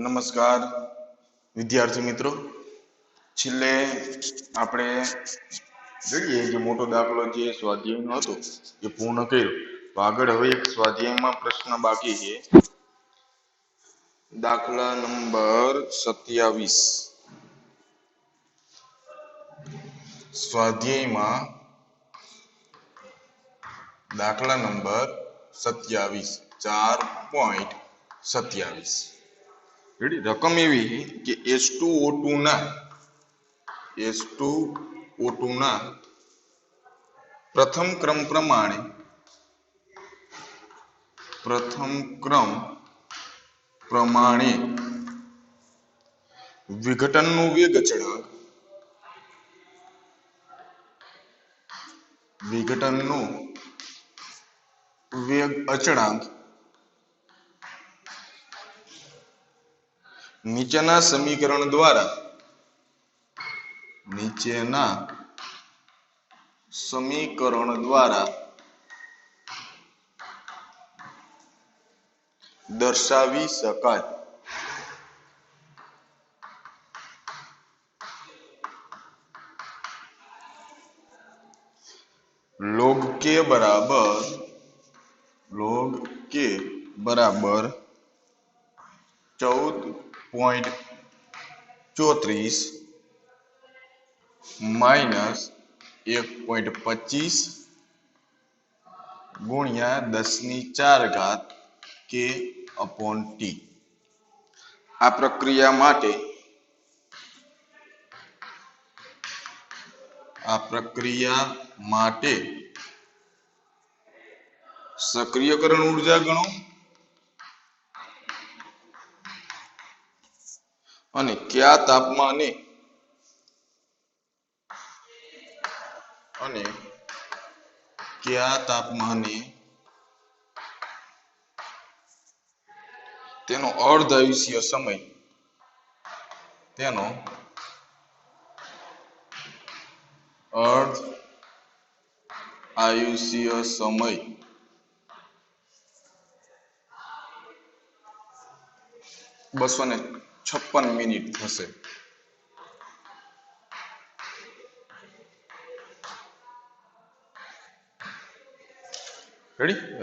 નમસ્કાર વિદ્યાર્થી મિત્રો, છેલ્લે આપણે જોઈએ જે મોટો દાખલો જે સ્વાધ્યાયનો હતો એ પૂર્ણ કર્યો. તો આગળ હવે એક સ્વાધ્યાયમાં પ્રશ્ન બાકી છે. દાખલા નંબર 27. સ્વાધ્યાયમાં દાખલા નંબર 27 4.27. રકમ એવી કે H2O2 ના પ્રથમ ક્રમ પ્રમાણે વિઘટનનો વેગ અચળાંક નીચેના સમીકરણ દ્વારા દર્શાવી શકાય. log k બરાબર 14.34 માઇનસ 1.25 ગુણ્યા 10⁴ k/t. આ પ્રક્રિયા માટે સક્રિયકરણ ઉર્જા ગણો અને કયા તાપમાને તેનો અર્ધ આયુષ્ય સમય 256 મિનિટ થશે.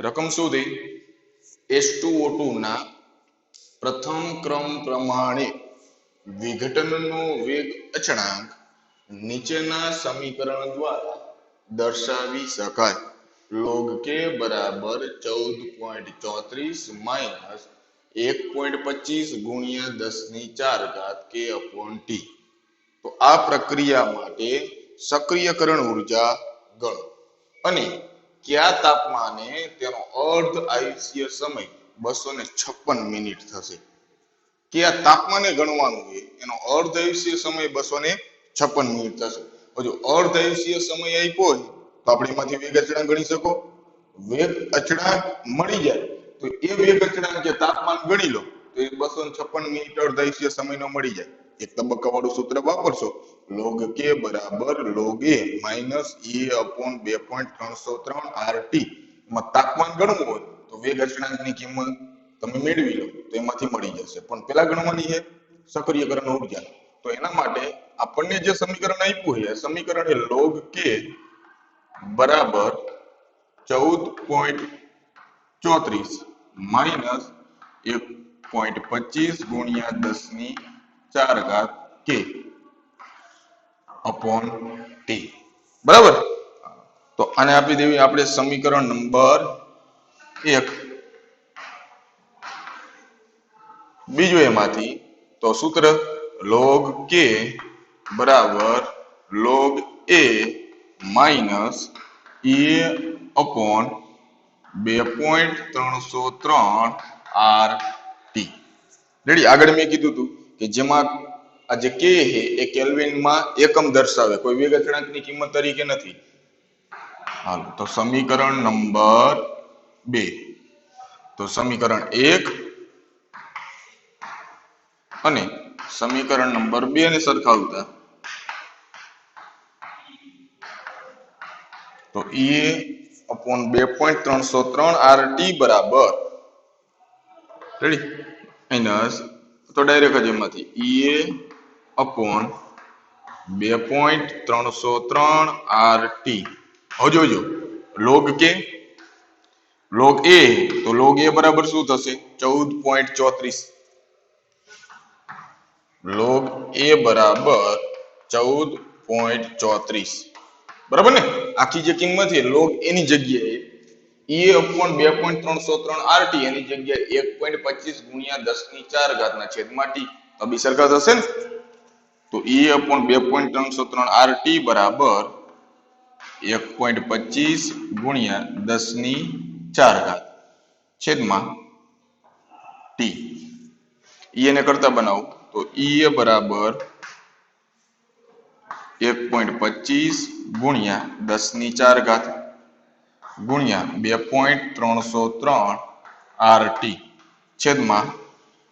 રકમ શું થઈ? H2O2 ના પ્રથમ ક્રમ પ્રમાણે વિઘટનનો વેગ અચળાંક નીચેના સમીકરણ દ્વારા દર્શાવી શકાય. log k બરાબર 14.34 માઇનસ 1.25 ગુણ્યા 10⁴ k/t. તો આ પ્રક્રિયા માટે સક્રિયકરણ ઉર્જા ગણો અને કયા તાપમાને તેનો અર્ધ આયુષ્ય સમય 256 મિનિટ થશે. કયા તાપમાને ગણવાનું છે એનો અર્ધ આયુષ્ય સમય 256 મિનિટ થશે. જો અર્ધ આયુષ્ય સમય આપ્યો હોય તો આપણે એમાંથી વેગ અચળાંક ગણી શકો. વેગ અચળાંક મળી જાય તો એ વેગ અચળાંક જે તાપમાન ગણી લો તો એ 256 મિનિટ અર્ધ આયુષ્ય સમયનો મળી જાય. એક તબક્કાવાળું સૂત્ર વાપરશો. log k બરાબર log a minus a/2.303 RT. એમાં તાપમાન ગણવું હોય તો વેગ અચળાંકની કિંમત તમે મેળવી લો તો એમાંથી મળી જશે. પણ પેલા ગણવાની છે સક્રિયકરણ ઉર્જા. તો એના માટે આપણને જે સમીકરણ આપ્યું છે સમીકરણ એ log k બરાબર 14.34 માઇનસ 1.25 ગુણ્યા 10⁴ k/t. બરાબર. તો આને આપી દેવી આપણે સમીકરણ નંબર 1. બીજું એમાંથી તો સૂત્ર log k બરાબર log a minus a/2.303 RT. Ready. આગળ મેં કીધું હતું કે જેમાં આ જે k છે એ કેલ્વિનમાં એકમ દર્શાવે, કોઈ વેગ અચળાંકની કિંમત તરીકે નથી. હાલો, તો સમીકરણ નંબર 2. તો સમીકરણ 1 અને સમીકરણ નંબર 2 ને સરખાવતા તો a/2.303 RT બરાબર રેડી માઇનસ તો ડાયરેક્ટ જ એમાંથી ઈએ અપોન 2.303 RT. હવે જોજો log કે log a, તો log a બરાબર શું થશે 14.34. log a બરાબર 14.34 બરાબર ને. આખી જે કિંમત છે log a ની જગ્યાએ e upon 2.303 RT એની જગ્યાએ 1.25 ગુણ્યા 10 ની 4 ના છેદમાં t. તો બી સરખા થશે ને. તો e upon 2.303 RT બરાબર 1.25 ગુણ્યા 10 ની 4 છેદમાં t. e ને કરતા બનાવું તો e બરાબર 1.25 ગુણ્યા 10 ની 4 ગુણ્યા 2.303 RT છેદમાં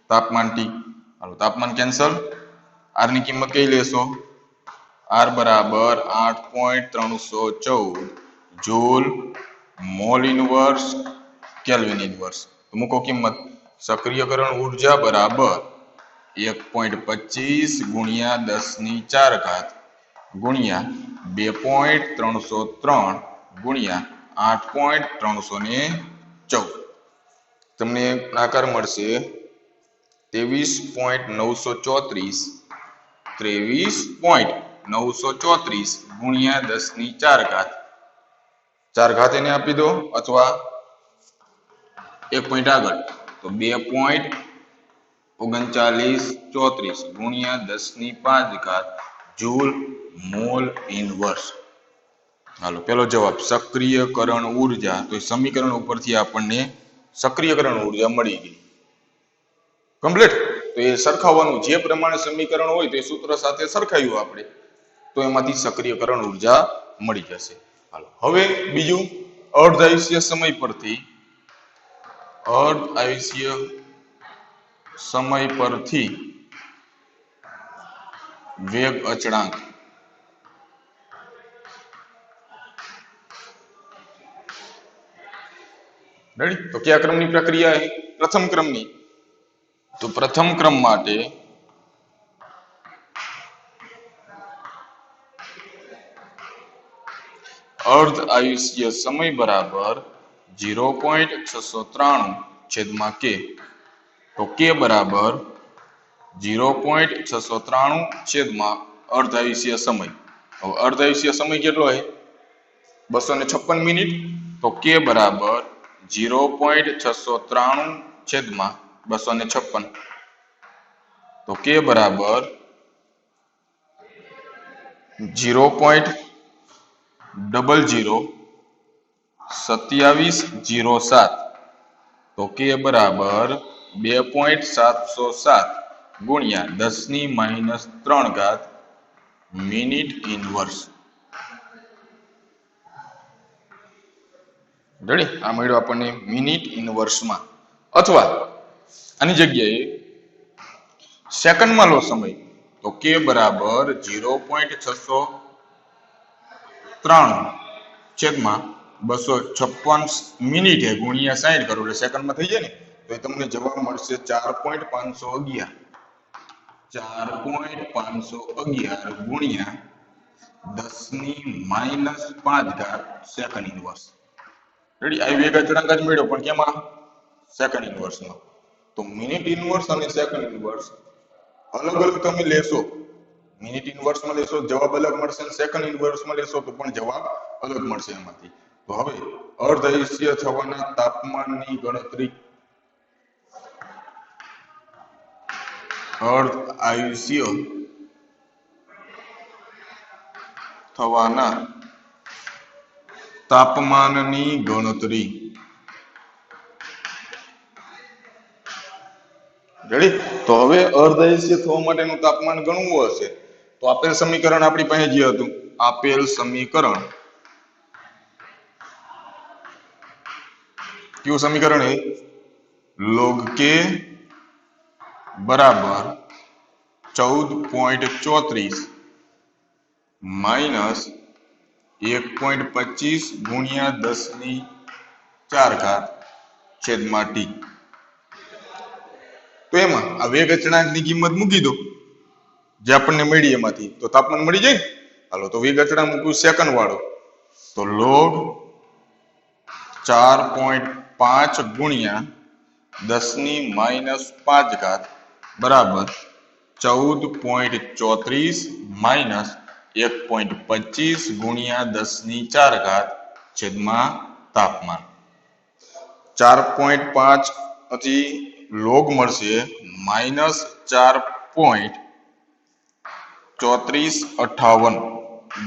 તાપમાન t. હાલો તાપમાન કેન્સલ. r ની કિંમત કઈ લેશો? r બરાબર 8.314 joule mall inverse kelvin inverse. મૂકો કિંમત. સક્રિયકરણ ઉર્જા બરાબર 1.25 ગુણ્યા 10 ની 4 ગુણ્યા 2.303 ગુણ્યા 8.314. તમને આકાર મળશે 23.934 ગુણ્યા 10 ની 4 એને આપી દો અથવા એક પોઈન્ટ આગળ તો 2.3934 ગુણ્યા 10 ની 5 જૂલ મોલ ઇનવર્સ. હાલો પેલો જવાબ સક્રિયકરણ ઉર્જા. તો સમીકરણ ઉપરથી આપણને સક્રિયકરણ ઉર્જા મળી ગઈ. કમ્પ્લીટ. તો એ સરખાવવાનું જે પ્રમાણે સમીકરણ હોય તે સૂત્ર સાથે સરખાવ્યું આપણે તો એમાંથી સક્રિયકરણ ઉર્જા મળી જશે. હાલો હવે બીજું અર્ધ આયુષ્ય સમય પરથી વેગ અચળાંક. રેડી. તો કયા ક્રમની પ્રક્રિયા છે? પ્રથમ ક્રમની. તો પ્રથમ ક્રમ માટે અર્ધ આયુષ્ય સમય બરાબર 0.693 છેદમાં k. તો k બરાબર 0.693 છેદમાં અર્ધ આયુષ્ય સમય. હવે અર્ધ આયુષ્ય સમય કેટલો છે? 256 મિનિટ. તો k બરાબર 0.693 છેદમાં 256. તો k બરાબર 0.002707. તો k બરાબર 2.707 ગુણ્યા 10 ની -3 મિનિટ ઇનવર્સ. રેડી. આ મળ્યો આપણને મિનિટ ઇનવર્સમાં. અથવા આની જગ્યાએ સેકન્ડમાં લો સમય. તો k બરાબર 0.693 છેદમાં 256 મિનિટ ગુણ્યા 60 કરો એટલે સેકન્ડમાં થઈ જાય ને. તો તમને જવાબ મળશે 4.511. 4.511 ગુણ્યા 10 ની -5 સેકન્ડ ઇનવર્સ. રેડી. આ વેગ અચળાંક જ મળ્યો પણ કેમાં? સેકન્ડ ઇનવર્સમાં. તો મિનિટ ઇનવર્સ અને સેકન્ડ ઇનવર્સ અલગ અલગ તમે લેશો. મિનિટ ઇનવર્સમાં લેશો જવાબ અલગ મળશે, સેકન્ડ ઇનવર્સમાં લેશો તો પણ જવાબ અલગ મળશે એમાંથી. તો હવે અર્ધ આયુષ્ય થવાના તાપમાનની ગણતરી. અર્ધ આયુષ્ય થવાના તાપમાનની ગણતરી. રેડી. તો હવે અર્ધ આયુષ્ય થવા માટેનું તાપમાન ગણવું હશે તો આપેલ સમીકરણ આપણી પાસે જે હતું, આપેલ સમીકરણ કયું સમીકરણ છે? log k બરાબર 14.34 માઇનસ 1.25 ગુણ્યા 10 ની 4 છેદમાં t. તો એમાં આ વેગ અચળાંકની કિંમત મૂકી દો જે આપણને મળી એમાંથી, તો તાપમાન મળી જાય ને. હાલો તો વેગ અચળાંક મૂકવું સેકન્ડ વાળો, તો log 4.5 ગુણ્યા 10⁻⁵ બરાબર 14.34 માઇનસ 1.25 ગુણ્યા 10⁴ છેદમાં તાપમાન. 4.5 થી લોગ મળશે -4.3458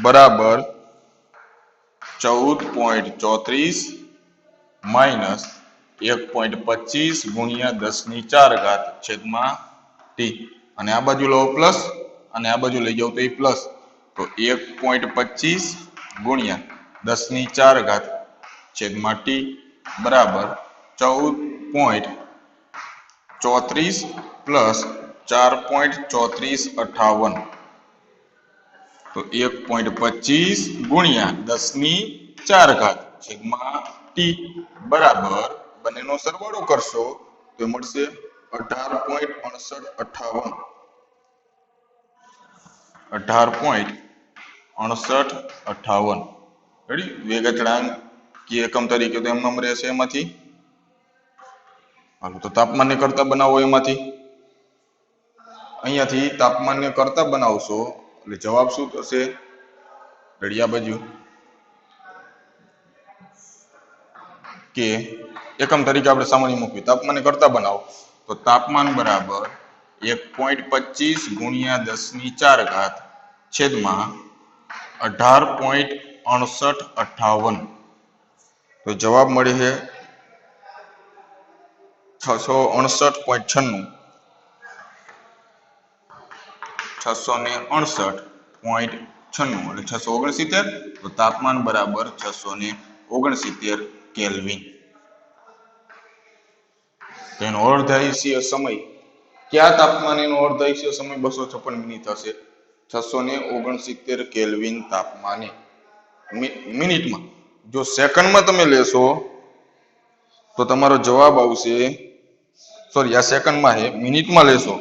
બરાબર 14.34 માઇનસ 1.25 ગુણ્યા 10⁴ છેદમાં ટી. અને આ બાજુ લો પ્લસ અને આ બાજુ લઈ જાઓ તો એ પ્લસ, તો 1.25 ગુણ્યા 10⁴ છેદમાં ટી બરાબર 14.34 પ્લસ 4.3458, તો 1.25 ગુણ્યા 10⁴ છેદમાં ટી બરાબર બંનેનો સરવાળો કરશો તો મળશે 18.6858. 18.6858 રેડી. વેગ અચળાંક એકમ તરીકે તો એમ રહેશે એમાંથી. હાલો તો તાપમાનને કરતા બનાવો એમાંથી. અહીંયાથી તાપમાનને કરતા બનાવશો એટલે જવાબ શું થશે? રેડી આ બાજુ કે એકમ તરીકે આપણે સામાન્ય મૂકવી, તાપમાનને કરતા બનાવો તો તાપમાન બરાબર 1.25 ગુણ્યા 10⁴ છેદમાં 18.6858, તો જવાબ મળે છે 669.96 669.96 એટલે 669, તો તાપમાન બરાબર 669 કેલ્વિન. તેનો અર્ધાયુષ્ય સમય કયા તાપમાને એનો અર્ધાયુષ્ય સમય 256 મિનિટ થશે? 669 કેલ્વિન તાપમાને મિનિટમાં. જો સેકન્ડમાં તમે લેશો તો તમારો જવાબ આવશે, સોરી આ સેકન્ડમાં છે, મિનિટમાં લેશો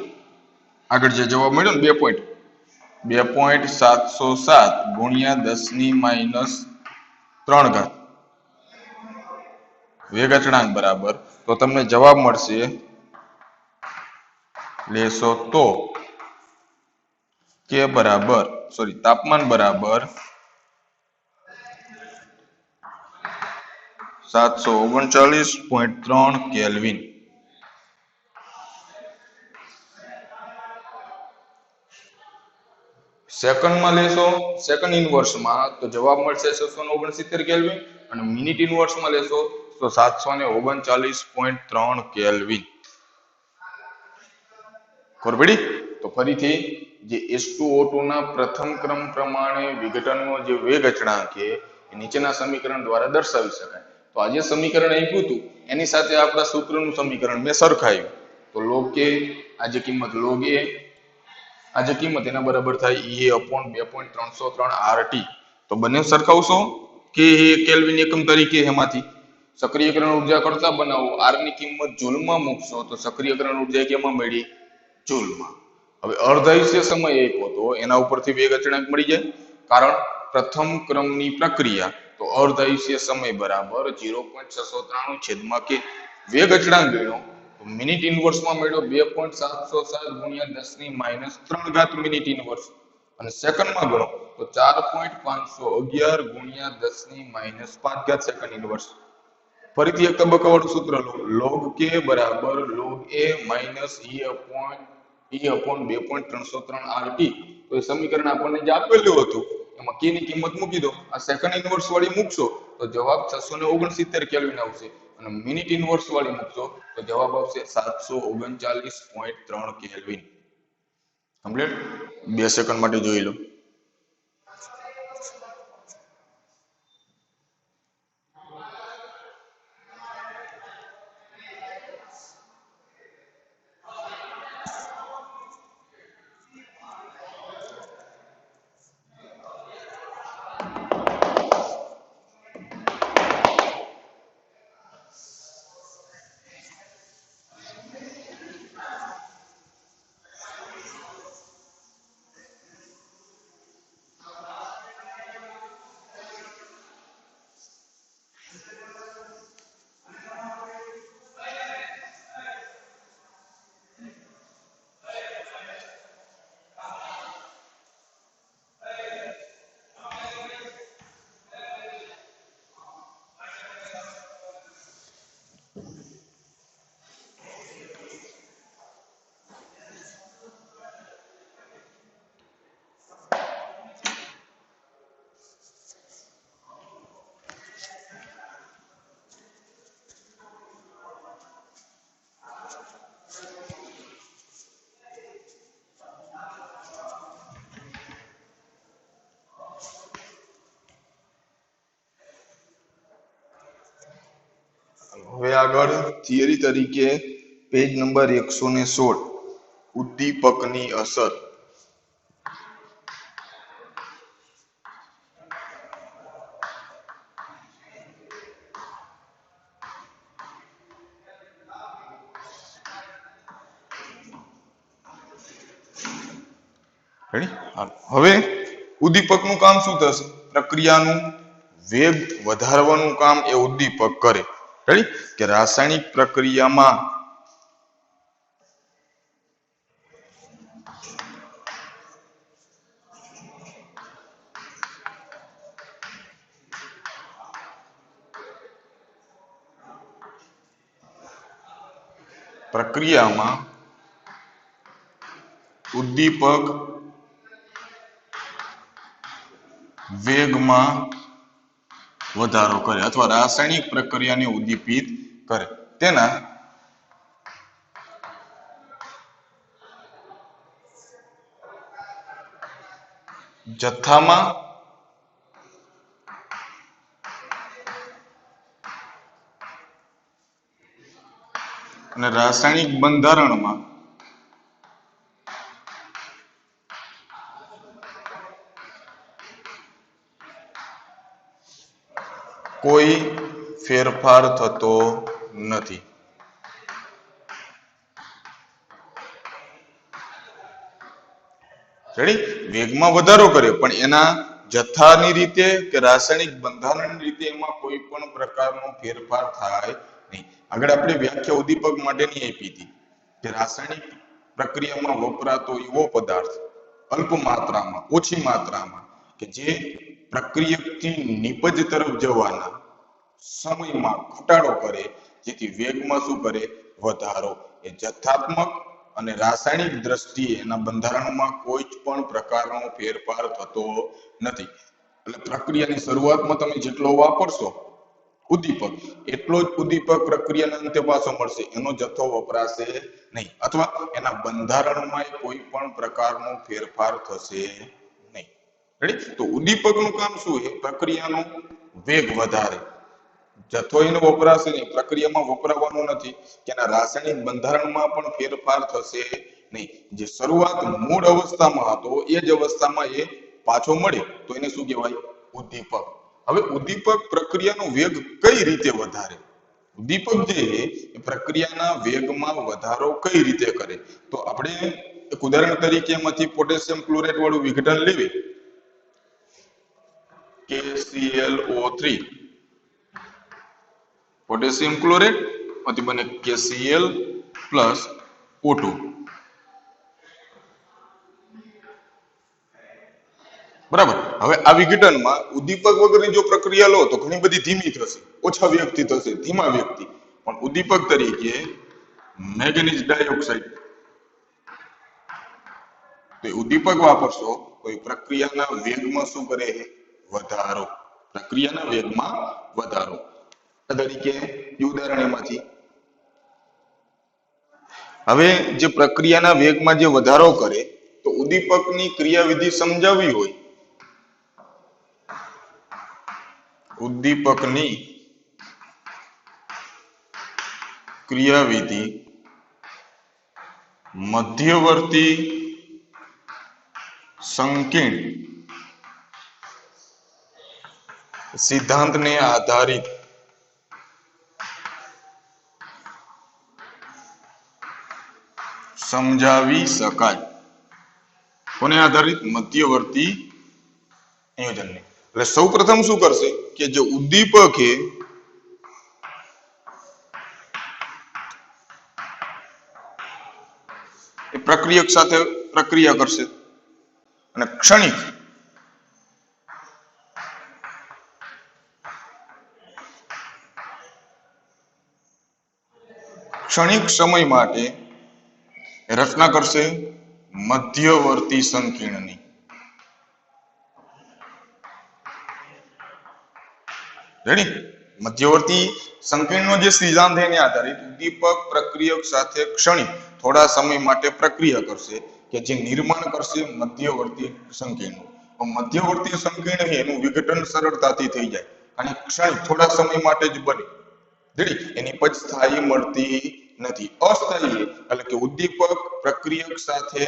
આગળ જે જવાબ મળ્યો ને 2.707 ગુણ્યા 10⁻³ વેગ અચળાંક બરાબર, તો તમને જવાબ મળશે લેશો તો કે બરાબર સોરી તાપમાન બરાબર 739.3 કેલ્વિન. સેકન્ડમાં લેશો સેકન્ડ ઇનવર્સમાં તો જવાબ મળશે 669 કેલ્વિન, અને મિનિટ ઇનવર્સમાં લેશો તો 739.3 કેલ્વિન. ખબર પડી? તો ફરીથી જે H2O2 ના પ્રથમ ક્રમ પ્રમાણે વિઘટનનો જે વેગ અચળાંક છે એ નીચેના સમીકરણ દ્વારા દર્શાવી શકાય. તો આ જે સમીકરણ આપ્યું હતું એની સાથે આપણા સૂત્રનું સમીકરણ મેં સરખાવ્યું, તો log k આ જે કિંમત log a આ જે કિંમત એના બરાબર થાય EA/2.303 RT. તો બંને સરખાવશો કે કેલ્વિન એકમ તરીકે એમાંથી સક્રિયકરણ ઉર્જા કરતા બનાવો, R ની કિંમત જૂલમાં મૂકશો તો સક્રિયકરણ ઉર્જા કેમાં મળી? જૂલમાં. હવે અર્ધાયુષ્ય સમય આપ્યો તો એના ઉપરથી વેગ અચળાંક મળી જાય, કારણ પ્રથમ ક્રમની પ્રક્રિયા, તો અર્ધાયુષ્ય સમય બરાબર 0.693 છેદમાં કે વેગ અચળાંક ગણ્યો તો મિનિટ ઇનવર્સમાં મળ્યો 2.707 ગુણ્યા 10⁻³ મિનિટ ઇનવર્સ, અને સેકન્ડમાં ગણો તો 4.511 ગુણ્યા 10⁻⁵ સેકન્ડ ઇનવર્સ. ફરીથી એક તબક્કાવાળું સૂત્ર લો, log k બરાબર log a minus E/2.303 RT. તો એ સમીકરણ આપણને જે આપેલું હતું એમાં k ની કિંમત મૂકી દો, આ સેકન્ડ ઇનવર્સ વાળી મૂકશો તો જવાબ 669 કેલ્વિન આવશે, અને મિનિટ ઇનવર્સ વાળી મૂકશો તો જવાબ આવશે 739.3 કેલ્વિન. કમ્પ્લીટ. 2 સેકન્ડ માટે જોઈ લો. હવે આગળ થિયરી તરીકે પેજ નંબર 116 ઉદ્દીપકની અસર. હવે ઉદ્દીપકનું કામ શું થશે? પ્રક્રિયાનું વેગ વધારવાનું કામ એ ઉદ્દીપક કરે. રેડી? કે રાસાયણિક પ્રક્રિયામાં ઉદ્દીપક વેગમાં વધારો કરે અથવા રાસાયણિક પ્રક્રિયાને ઉદ્દીપિત કરે. તેના જથ્થામાં અને રાસાયણિક બંધારણમાં કોઈ ફેરફાર થતો નથી. રેડી? વેગમાં વધારો કરે પણ એના જથ્થાની રીતે કે રાસાયણિક બંધારણની રીતે એમાં કોઈ પણ પ્રકારનો ફેરફાર થાય નહીં. આગળ આપણે વ્યાખ્યા ઉદ્દીપક માટેની આપી હતી કે રાસાયણિક પ્રક્રિયામાં વપરાતો એવો પદાર્થ અલ્પ માત્રામાં, ઓછી માત્રામાં કે જે પ્રક્રિયકથી નિપજ તરફ જવાના સમયમાં ઘટાડો કરે, જેથી વેગમાં શું કરે? વધારો. એ જથ્થાત્મક અને રાસાયણિક દ્રષ્ટિએ એના બંધારણમાં કોઈ જ પણ પ્રકારનો ફેરફાર થતો નથી. એટલે પ્રક્રિયાની શરૂઆતમાં તમે જેટલો વાપરશો ઉદ્દીપક, એટલો જ ઉદ્દીપક પ્રક્રિયાના અંતે પાછો મળશે. એનો જથ્થો વપરાશે નહીં અથવા એના બંધારણમાં કોઈ પણ પ્રકારનો ફેરફાર થશે નહીં. રેડી? તો ઉદ્દીપકનું કામ શું છે? પ્રક્રિયાનો વેગ વધારે. જથ્થો એનો વપરાશે નહીં, પ્રક્રિયામાં વપરાવાનો નથી કે એના રાસાયણિક બંધારણમાં પણ ફેરફાર થશે નહીં. જે શરૂઆત મૂળ અવસ્થામાં હતો એ જ અવસ્થામાં એ પાછો મળે તો એને શું કહેવાય? ઉદ્દીપક. હવે ઉદ્દીપક પ્રક્રિયાનો વેગ કઈ રીતે વધારે? ઉદ્દીપક જે એ પ્રક્રિયાના વેગમાં વધારો કઈ રીતે કરે? તો આપણે એક ઉદાહરણ તરીકે એમાંથી પોટેશિયમ ક્લોરાઇડ વાળું વિઘટન લેવી, KClO3. પોટેશિયમ ક્લોરાઇડ માંથી બને KCl પ્લસ O2. બરાબર. હવે આ વિઘટનમાં ઉદ્દીપક વગરની જો પ્રક્રિયા લો તો ઘણી બધી ધીમી થશે, ઓછા વેગથી થશે, ધીમા વેગથી. પણ ઉદ્દીપક તરીકે મેંગેનીઝ ડાયોક્સાઇડ તો ઉદ્દીપક વાપરશો તો એ પ્રક્રિયાના વેગમાં શું કરે? વધારો. પ્રક્રિયાના વેગમાં વધારો. તરીકે ઉદાહરણ એમાંથી હવે જે પ્રક્રિયાના વેગમાં જે વધારો કરે તો ઉદ્દીપકની ક્રિયાવિધિ સમજાવવી હોય, ઉદ્દીપકની ક્રિયાવિધિ મધ્યવર્તી સંકીર્ણ સિદ્ધાંતને આધારિત સમજાવી શકાય. કોને આધારિત? મધ્યવર્તી સંયોજનને. એટલે સૌપ્રથમ શું કરશે કે જે ઉદ્દીપક છે એ પ્રક્રિયક સાથે પ્રક્રિયા કરશે અને ક્ષણિક સમય માટે રચના કરશે મધ્યવર્તી સંકીર્ણની. રેડી? મધ્યવર્તી સંકીર્ણનો જે સિદ્ધાંત છે એને આધારિત ઉદ્દીપક પ્રક્રિયક સાથે ક્ષણિક થોડા સમય માટે પ્રક્રિયા કરશે કે જે નિર્માણ કરશે મધ્યવર્તી સંકીર્ણનું. મધ્યવર્તી સંકીર્ણ છે એનું વિઘટન સરળતાથી થઈ જાય અને ક્ષણિક થોડા સમય માટે જ બને. રેડી એની નિપજ સ્થાયી મળતી નથી. અસ્થાયી એટલે કે ઉદ્દીપક પ્રક્રિયક સાથે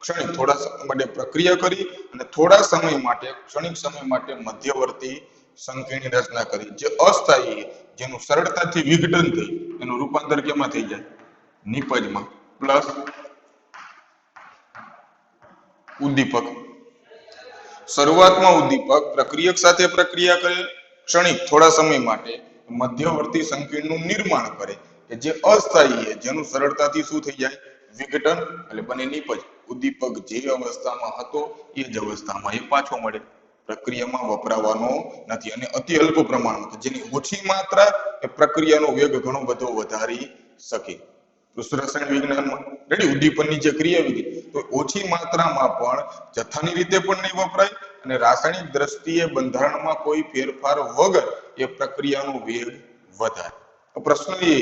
ક્ષણિક થોડા સમય માટે પ્રક્રિયા કરી અને થોડા સમય માટે ક્ષણિક સમય માટે મધ્યવર્તી સંકેતની રચના કરી. જે અસ્થાયી જેનું સરળતાથી વિઘટન થઈ એનું રૂપાંતર કેમાં થઈ જાય? નિપજમાં. પ્લસ ઉદ્દીપક શરૂઆતમાં ઉદ્દીપક પ્રક્રિયક સાથે પ્રક્રિયા કરે, ક્ષણિક થોડા સમય માટે મધ્યવર્તી સંકીર્ણનું નિર્માણ કરે કે જે અસ્થાયી છે, જેનું સરળતાથી શું થઈ જાય? વિઘટન એટલે બને નિપજ. ઉદ્દીપક જે અવસ્થામાં હતો એ જ અવસ્થામાં એ પાછો મળે. પ્રક્રિયામાં વપરાવાનો નથી અને અતિ અલ્પ પ્રમાણમાં જેની ઓછી માત્રા એ પ્રક્રિયાનો વેગ ઘણો બધો વધારી શકે. રસાયણ વિજ્ઞાનમાં રેડી ઉદ્દીપનની જે ક્રિયાવિધિ તો ઓછી માત્રામાં પણ જથ્થાની રીતે પણ નહીં વપરાય અને રાસાયણિક દ્રષ્ટિએ બંધારણમાં કોઈ ફેરફાર વગર એ પ્રક્રિયાનો વેગ વધારે. પ્રશ્ન એ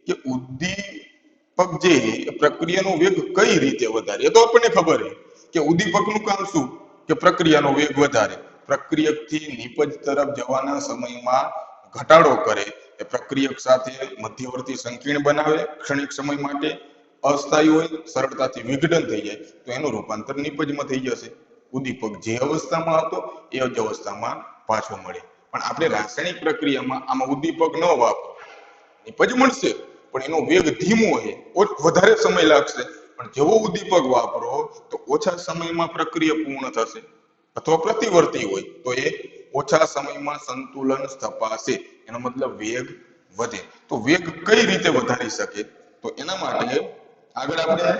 કે ઉદ્દીપક જે પ્રક્રિયાનો વેગ કઈ રીતે વધારે? એ તો આપણને ખબર છે કે ઉદ્દીપકનું કામ શું? કે પ્રક્રિયાનો વેગ વધારે. પ્રક્રિયકથી નિપજ તરફ જવાના સમયમાં ઘટાડો કરે, એ પ્રક્રિયક સાથે મધ્યવર્તી સંકીર્ણ બનાવે, ક્ષણિક સમય માટે અસ્થાયી હોય, સરળતાથી વિઘટન થઈ જાય તો એનું રૂપાંતર નિપજમાં થઈ જશે. ઉદ્દીપક જે અવસ્થામાં હતો એ જ અવસ્થામાં પાછો મળે. પણ આપણે રાસાયણિક પ્રક્રિયામાં આમાં ઉદ્દીપક ન વાપરો, નિપજ મળશે પણ એનો વેગ ધીમો છે, વધારે સમય લાગશે. પણ જેવો ઉદ્દીપક વાપરો તો ઓછા સમયમાં પ્રક્રિયા પૂર્ણ થશે. અથવા પ્રતિવર્તી હોય તો એ ઓછા સમયમાં સંતુલન સ્થપાશે. એનો મતલબ વેગ વધે. તો વેગ કઈ રીતે વધારી શકે? તો એના માટે આગળ આપણે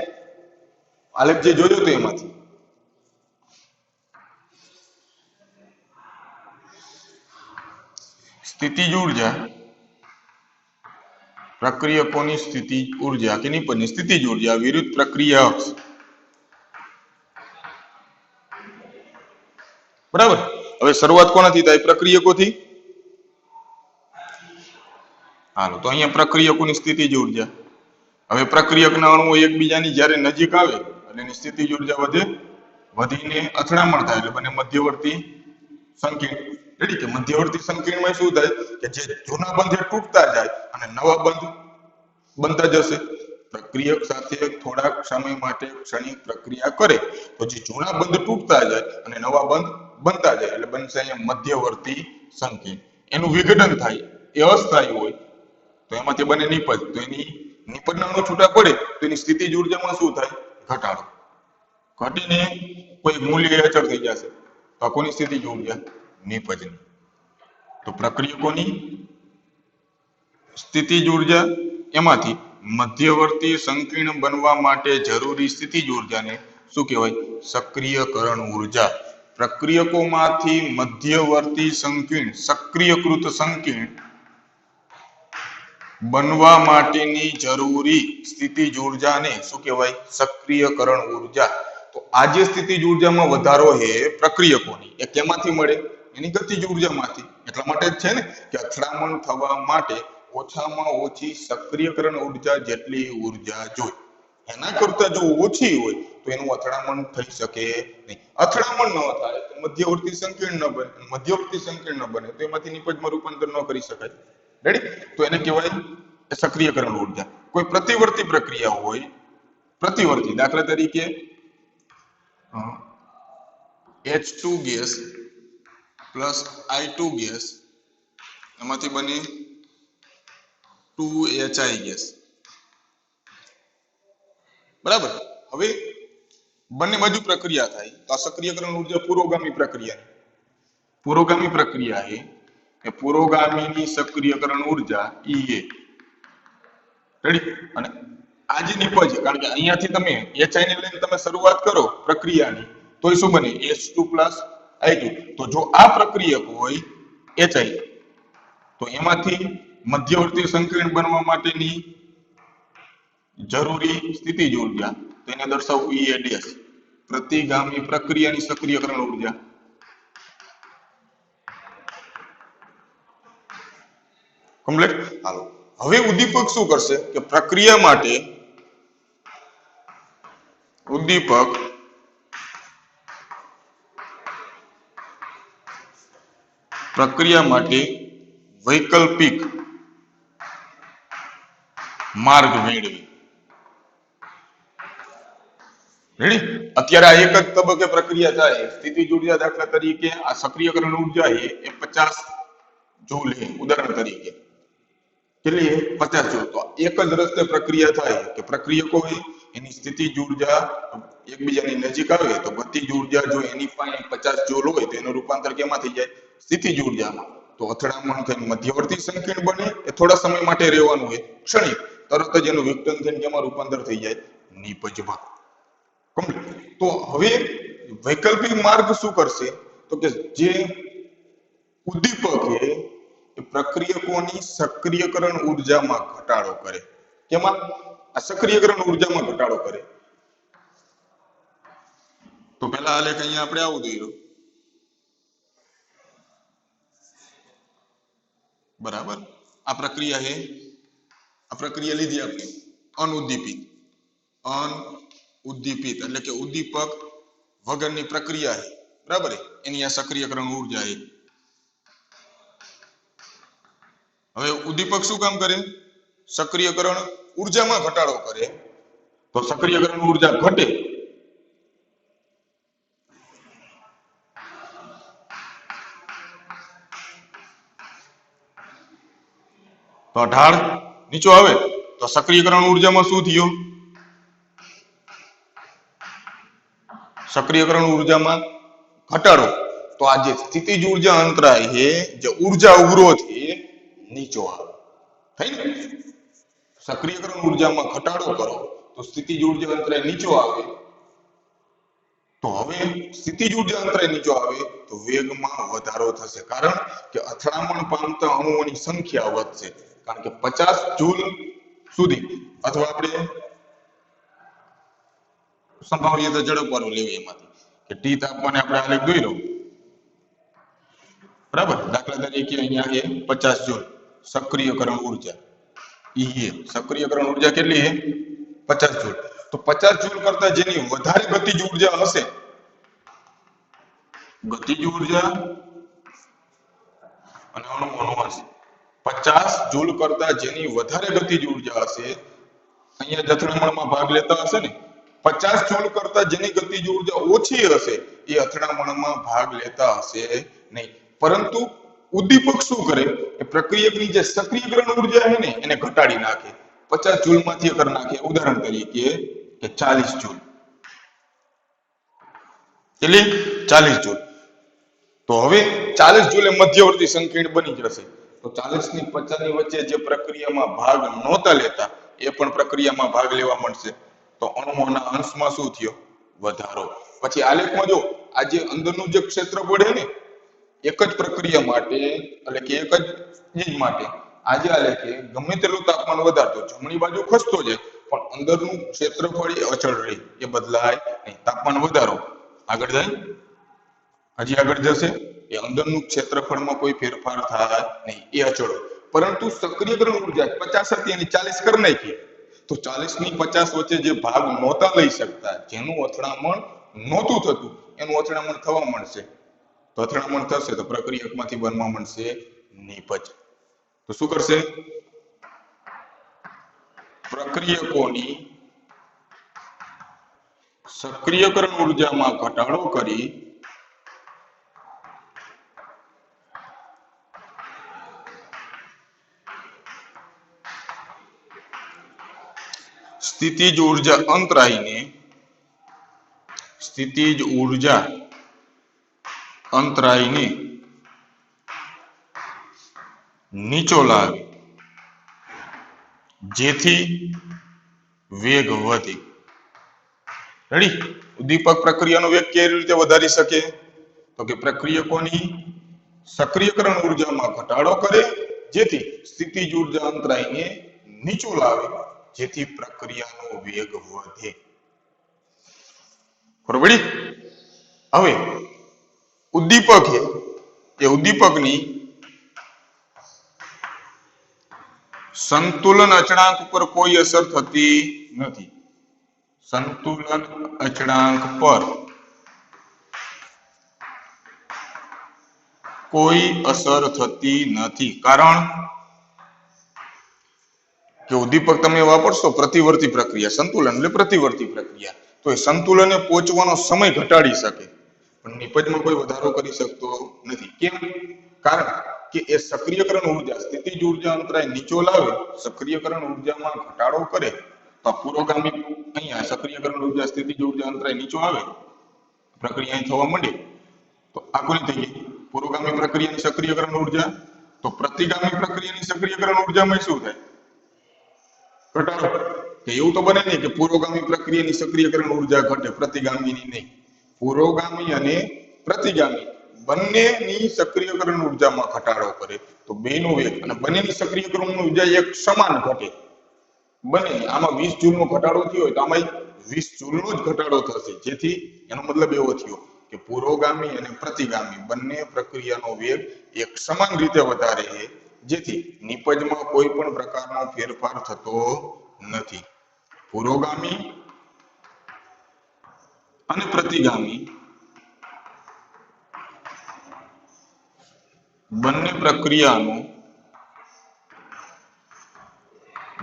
આલેખ જે જોયો તો એમાંથી સ્થિતિજ ઊર્જા, પ્રક્રિયકોની સ્થિતિજ ઊર્જા કે નિપજની સ્થિતિજ ઊર્જા વિરુદ્ધ પ્રક્રિયા અક્ષ. બરાબર. હવે શરૂઆત કોનાથી થાય? પ્રક્રિયકોથી. હાલો તો અહીંયા પ્રક્રિયકોની સ્થિતિજ ઊર્જા. હવે પ્રક્રિયકના અણુઓ એકબીજાની જ્યારે નજીક આવે એટલે એની સ્થિતિજ ઊર્જા વધે, વધીને અથડામણ થાય એટલે બને મધ્યવર્તી સંકીર્ણ. રેડી કે મધ્યવર્તી સંકીર્ણમાં શું થાય કે જે જૂના બંધ તૂટતા જાય અને નવા બંધ બનતા જશે. પ્રક્રિયક સાથે થોડાક સમય માટે ક્ષણિક પ્રક્રિયા કરે તો જે જૂના બંધ તૂટતા જાય અને નવા બંધ બનતા જાય એટલે બનશે અહીંયા મધ્યવર્તી સંકીર્ણ. એનું વિઘટન થાય એ અસ્થાયી હોય તો એમાંથી બને નિપજ. તો એની નિપજના અણુ છૂટા પડે તો એની સ્થિતિજ ઊર્જામાં શું થાય? ઘટાડો. ઘટીને કોઈ મૂલ્ય અચળ થઈ જશે. તો કોની સ્થિતિજ ઊર્જા? નિપજની. તો પ્રક્રિયકોની સ્થિતિજ ઊર્જા એમાંથી મધ્યવર્તી સંકીર્ણ બનવા માટે જરૂરી સ્થિતિજ ઊર્જાને શું કહેવાય? સક્રિયકરણ ઊર્જા. પ્રક્રિયકોમાંથી મધ્યવર્તી સંકીર્ણ સક્રિયકૃત સંકીર્ણ બનવા માટેની જરૂરી સ્થિતિજ ઊર્જાને શું કહેવાય? સક્રિયકરણ ઊર્જા. તો આ જે સ્થિતિજ ઊર્જામાં વધારો છે પ્રક્રિયકોની, એ કેમાંથી મળે? એની ગતિજ ઊર્જામાંથી. એટલા માટે જ છે ને કે અથડામણ થવા માટે ઓછામાં ઓછી સક્રિયકરણ ઊર્જા જેટલી ઊર્જા જોઈએ. એના કરતા જો ઓછી હોય તો એનું અથડામણ થઈ શકે નહીં. અથડામણ ન થાય તો મધ્યવર્તી સંકીર્ણ ન બને. મધ્યવર્તી સંકીર્ણ ન બને તો એમાંથી નિપજમાં રૂપાંતર ન કરી શકાય. રેડી? તો એને કહેવાય સક્રિયકરણ ઊર્જા. કોઈ પ્રતિવર્તી પ્રક્રિયા હોય, પ્રતિવર્તી દાખલા તરીકે H2 gas plus I2 gas એમાંથી બને 2HI ગેસ. બરાબર. હવે બંને બાજુ પ્રક્રિયા થાય તો આ સક્રિયકરણ ઊર્જા પુરોગામી પ્રક્રિયા. પુરોગામી પ્રક્રિયા એ પુરોગામીની સક્રિયકરણ ઊર્જા EA. રેડી? અને આ જે નિપજ કારણ કે અહીંયાથી તમે HI ને લઈને તમે શરૂઆત કરો પ્રક્રિયાની તો શું બને? H2 I2. તો જો આ પ્રક્રિયક હોય HI તો એમાંથી મધ્યવર્તી સંકીર્ણ બનવા માટેની જરૂરી સ્થિતિજ ઊર્જા તેને દર્શાવવું EA ડેશ. પ્રતિગામી પ્રક્રિયાની સક્રિયકરણ ઊર્જા. કમ્પ્લીટ. હાલો હવે ઉદ્દીપક શું કરશે કે પ્રક્રિયા માટે ઉદ્દીપક પ્રક્રિયા માટે વૈકલ્પિક માર્ગ મેળવી. રેડી? અત્યારે આ એક જ તબક્કે પ્રક્રિયા થાય. સ્થિતિજ ઉર્જા દાખલા તરીકે આ સક્રિયકરણ ઉર્જા એ 50 જૂલ છે ઉદાહરણ તરીકે. કેટલી 50 જૂલ. તો એક જ રસ્તે પ્રક્રિયા થાય કે પ્રક્રિયકો એની સ્થિતિજ ઉર્જા એકબીજાની નજીક આવે તો ગતિજ ઉર્જા જો એની પાસે 50 જૂલ હોય તો એનું રૂપાંતર કેમાં થઈ જાય? સ્થિતિજ ઉર્જામાં. તો અથડામણ થઈને મધ્યવર્તી સંકીર્ણ બને એ થોડા સમય માટે રહેવાનું હોય ક્ષણિક, તરત જ એનું વિઘટન થઈને કેમાં રૂપાંતર થઈ જાય? નિપજમાં. તો હવે વૈકલ્પિક માર્ગ શું કરશે? તો કે જે ઉદ્દીપક એ પ્રક્રિયકોની સક્રિયકરણ ઉર્જામાં ઘટાડો કરે. કેમાં? આ સક્રિયકરણ ઉર્જામાં ઘટાડો કરે. તો પહેલા આલેખ અહીંયા આપણે આવું દોર્યો. બરાબર. આ પ્રક્રિયા લીધી આપણે અનુદ્દીપિત. અનુદ્દીપિત એટલે કે ઉદ્દીપક વગરની પ્રક્રિયા છે. બરાબર? એની આ સક્રિયકરણ ઉર્જા છે. હવે ઉદ્દીપક શું કામ કરે? સક્રિયકરણ ઉર્જામાં ઘટાડો કરે. તો સક્રિયકરણ ઉર્જા ઘટે તો ઢાળ નીચો આવે તો સક્રિયકરણ ઉર્જામાં શું થયું? સક્રિયકરણ ઉર્જામાં ઘટાડો. તો આ જે સ્થિતિજ ઉર્જા અંતરાય છે, જે ઉર્જા અવરોધ છે, નીચો આવે. થઈ ને? સક્રિયકરણ ઉર્જામાં ઘટાડો કરો તો સ્થિતિજ ઉર્જા અંતરાય નીચો આવે. તો હવે સ્થિતિજ ઉર્જા અંતરાય નીચો આવે તો વેગમાં વધારો થશે. કારણ કે અથડામણ પામતા અણુઓની સંખ્યા વધશે. કારણ કે 50 જૂલ સુધી અથવા આપણે સંભાવ્યતા ઝડપવાળું લેવી એમાંથી કે ટી તાપમાને આપણે આલેખ દોર્યો. બરાબર? દાખલા તરીકે અહીંયા છે 50 જૂલ સક્રિયકરણ ઉર્જા. સક્રિયકરણ ઉર્જા કેટલી છે? 50 જૂલ. તો 50 જૂલ કરતા જેની વધારે ગતિજ ઉર્જા હશે, ગતિજ ઉર્જા અને અણુઓનો હશે. 50 જૂલ કરતા જેની વધારે ગતિજ ઉર્જા હશે, અહીંયા અથડામણમાં ભાગ લેતા હશે ને, 50 જૂલ કરતા જેની ગતિજ ઉર્જા ઓછી હશે એ અથડામણમાં ભાગ લેતા હશે નહીં. પરંતુ ઉદ્દીપક શું કરે? એ પ્રક્રિયકની જે સક્રિયકરણ ઉર્જા છે ને એને ઘટાડી નાખે. 50 જૂલ માંથી કરી નાખે. ઉદાહરણ તરીકે કે 40 જૂલ. કેટલી? 40 જૂલ. તો હવે 40 જૂલે મધ્યવર્તી સંકીર્ણ બની જશે. તો 40 ની 50 ની વચ્ચે જે પ્રક્રિયામાં ભાગ નહોતા લેતા એ પણ પ્રક્રિયામાં ભાગ લેવા મળશે. તો અણુઓના અંશમાં શું થયો? વધારો. પછી આલેખમાં જો આ જે અંદરનું જે ક્ષેત્રફળ છે ને, એક જ પ્રક્રિયા માટે એટલે કે એક જ ચીજ માટે આજે આલેખે ગમે તેટલું તાપમાન વધારતો જમણી બાજુ ખસતો જાય પણ અંદરનું ક્ષેત્રફળ એ અચળ રહે, એ બદલાય નહીં. તાપમાન વધારો આગળ જાય, હજી આગળ જશે એ અંદરનું ક્ષેત્રફળમાં કોઈ ફેરફાર થાય નહીં, એ અચળ. પરંતુ સક્રિયકરણ ઉર્જા 50 હતી એની 40 કરી નાખી તો 40 ની 50 વચ્ચે જે ભાગ નહોતા લઈ શકતા, જેનું અથડામણ નહોતું થતું એનું અથડામણ થવા મળશે. તો અથડામણ થશે તો પ્રક્રિયકમાંથી બનવા મળશે નિપજ. તો શું કરશે? પ્રક્રિયકોની સક્રિયકરણ ઉર્જામાં ઘટાડો કરી સ્થિતિજ ઉર્જા અંતરાયને નીચો લાવે જેથી વેગ વધે. રેડી? ઉદ્દીપક પ્રક્રિયાનો વેગ કેવી રીતે વધારી શકે? તો કે પ્રક્રિયકોની સક્રિયકરણ ઉર્જામાં ઘટાડો કરે જેથી સ્થિતિજ ઉર્જા અંતરાયને નીચો લાવે જેથી પ્રક્રિયાનો વેગ વધે. બરોબર? હવે ઉદ્દીપક એ ઉદ્દીપકની સંતુલન અચળાંક પર કોઈ અસર થતી નથી. સંતુલન અચળાંક પર કોઈ અસર થતી નથી. કારણ કે ઉદ્દીપક તમે વાપરશો પ્રતિવર્તી પ્રક્રિયા, સંતુલન એટલે પ્રતિવર્તી પ્રક્રિયા, તો એ સંતુલને પહોંચવાનો સમય ઘટાડી શકે પણ નિપજમાં કોઈ વધારો કરી શકતો નથી. કેમ? કારણ કે એ સક્રિયકરણ ઉર્જા સ્થિતિજ ઉર્જા અંતરાય નીચો લાવે, સક્રિયકરણ ઉર્જામાં ઘટાડો કરે તો આ પુરોગામી અહીંયા સક્રિયકરણ ઉર્જા સ્થિતિજ ઉર્જા અંતરાય નીચો આવે, પ્રક્રિયા અહીં થવા માંડે તો આ કોની થઈ ગઈ? પુરોગામી પ્રક્રિયાની સક્રિયકરણ ઉર્જા. તો પ્રતિગામી પ્રક્રિયાની સક્રિયકરણ ઉર્જામાં શું થાય? ઘટાડો. કે એવું તો બને નહીં કે પુરોગામી પ્રક્રિયાની સક્રિયકરણ ઉર્જા ઘટે, પ્રતિગામીની નહીં. પુરોગામી અને પ્રતિગામી બંનેની સક્રિયકરણ ઉર્જામાં ઘટાડો કરે તો બેનો વેગ અને બંનેની સક્રિયકરણ ઉર્જા એક સમાન ઘટે. બંને આમાં 20 જૂલનો ઘટાડો થયો હોય તો આમાં 20 જૂલનો જ ઘટાડો થશે, જેથી એનો મતલબ એવો થયો કે પુરોગામી અને પ્રતિગામી બંને પ્રક્રિયાનો વેગ એક સમાન રીતે વધારે છે, જેથી નિપજમાં કોઈ પણ પ્રકારનો ફેરફાર થતો નથી. પુરોગામી અને પ્રતિગામી બંને પ્રક્રિયાનો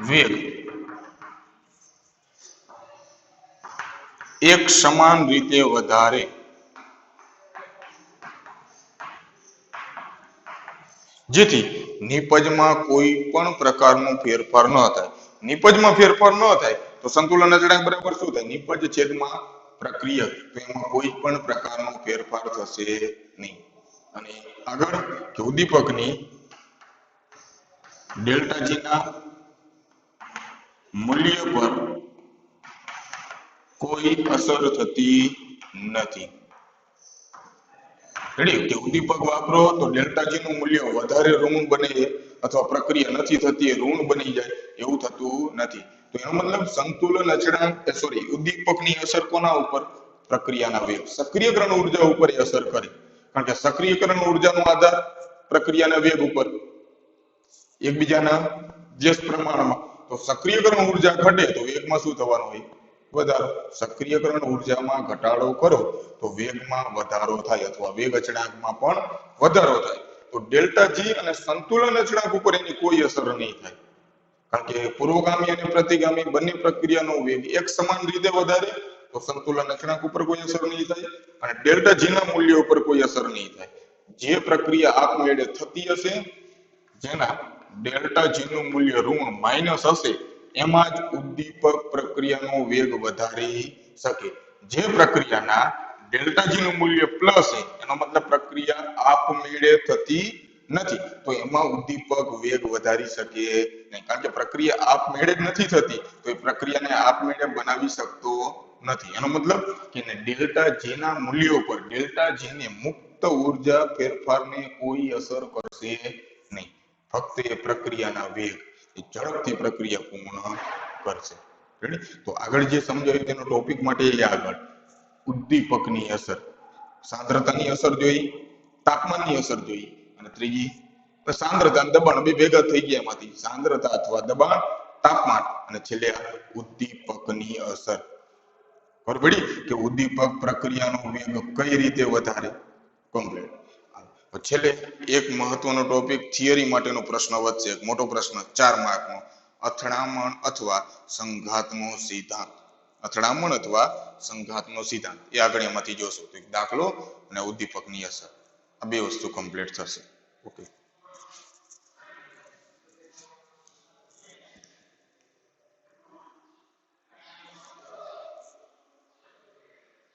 વેગ એક સમાન રીતે વધારે, જેથી નિપજમાં કોઈ પણ પ્રકારનો ફેરફાર ન થાય. નિપજમાં ફેરફાર ન થાય તો સંતુલન અચળાંક બરાબર શું થાય? નિપજ છેદમાં પ્રક્રિયક, તો એમાં કોઈ પણ પ્રકારનો ફેરફાર થશે નહીં. અને આગળ કે ઉદ્દીપકની ડેલ્ટા જી ના મૂલ્ય પર કોઈ અસર થતી નથી. રેડી? કે ઉદ્દીપક વાપરો તો ડેલ્ટા જી નું મૂલ્ય વધારે ઋણ બને અથવા પ્રક્રિયા નથી થતી એ ઋણ બની જાય, એવું થતું નથી. તો એનો મતલબ સંતુલન અચળાંક ઉદ્દીપકની અસર કોના ઉપર? પ્રક્રિયાના વેગ, સક્રિયકરણ ઉર્જા ઉપર અસર કરે, કારણ કે સક્રિયકરણ ઉર્જાનો આધાર પ્રક્રિયાના વેગ ઉપર એકબીજાના વ્યસ્ત પ્રમાણમાં. તો સક્રિયકરણ ઉર્જા ઘટે તો વેગમાં શું થવાનું હોય? વધારો. સક્રિયકરણ ઉર્જામાં ઘટાડો કરો તો વેગમાં વધારો થાય અથવા વેગ અચળાંકમાં પણ વધારો થાય. તો ડેલ્ટા જી અને સંતુલન અચળાંક ઉપર એની કોઈ અસર નહીં થાય, કારણ કે પુરોગામી અને પ્રતિગામી બંને પ્રક્રિયાનો વેગ એક સમાન રીતે વધારે તો સંતુલન અચળાંક ઉપર કોઈ અસર નહીં થાય અને ડેલ્ટા જી ના મૂલ્ય ઉપર કોઈ અસર નહીં થાય. જે પ્રક્રિયા આપમેળે થતી હશે, જેના ડેલ્ટા જી નું મૂલ્ય ઋણ માઇનસ હશે, એમાં જ ઉદ્દીપક પ્રક્રિયાનો વેગ વધારી શકે. જે પ્રક્રિયાના ડેલ્ટા જી નું મૂલ્ય પ્લસ છે, એનો મતલબ પ્રક્રિયા આપમેળે થતી નથી, તો એમાં ઉદ્દીપક વેગ વધારી શકે નહીં, કારણ કે પ્રક્રિયા આપમેળે જ નથી થતી તો એ પ્રક્રિયાને આપમેળે બનાવી શકતો નથી. એનો મતલબ કે ડેલ્ટા જી ના મૂલ્યો પર ડેલ્ટા જી ને મુક્ત ઉર્જા ફેરફારને કોઈ અસર કરશે નહીં, ફક્ત એ પ્રક્રિયાના વેગ એ ઝડપથી પ્રક્રિયા પૂર્ણ કરશે. રેડી? તો આગળ જે સમજાવ્યું તેનો ટોપિક માટે આગળ ઉદ્દીપકની અસર, સાંદ્રતાની અસર જોઈ, તાપમાનની અસર જોઈ અને ત્રીજી સાંદ્રતા અને દબાણ બે ભેગા થઈ ગયા, એમાંથી સાંદ્રતા અથવા દબાણ, તાપમાન અને છેલ્લે ઉદ્દીપકની અસર. ખબર પડી કે ઉદ્દીપક પ્રક્રિયાનો વેગ કઈ રીતે વધારે? કમ્પ્લીટ. છેલ્લે એક મહત્વનો ટોપિક થિયરી માટેનો પ્રશ્ન વધશે, એક મોટો પ્રશ્ન 4 માર્કનો, અથડામણ અથવા સંઘાતનો સિદ્ધાંત. અથડામણ અથવા સંઘાતનો સિદ્ધાંત એ આગળ એમાંથી જોશો. તો એક દાખલો અને ઉદ્દીપકની અસર, આ બે વસ્તુ કમ્પ્લીટ થશે. ઓકે.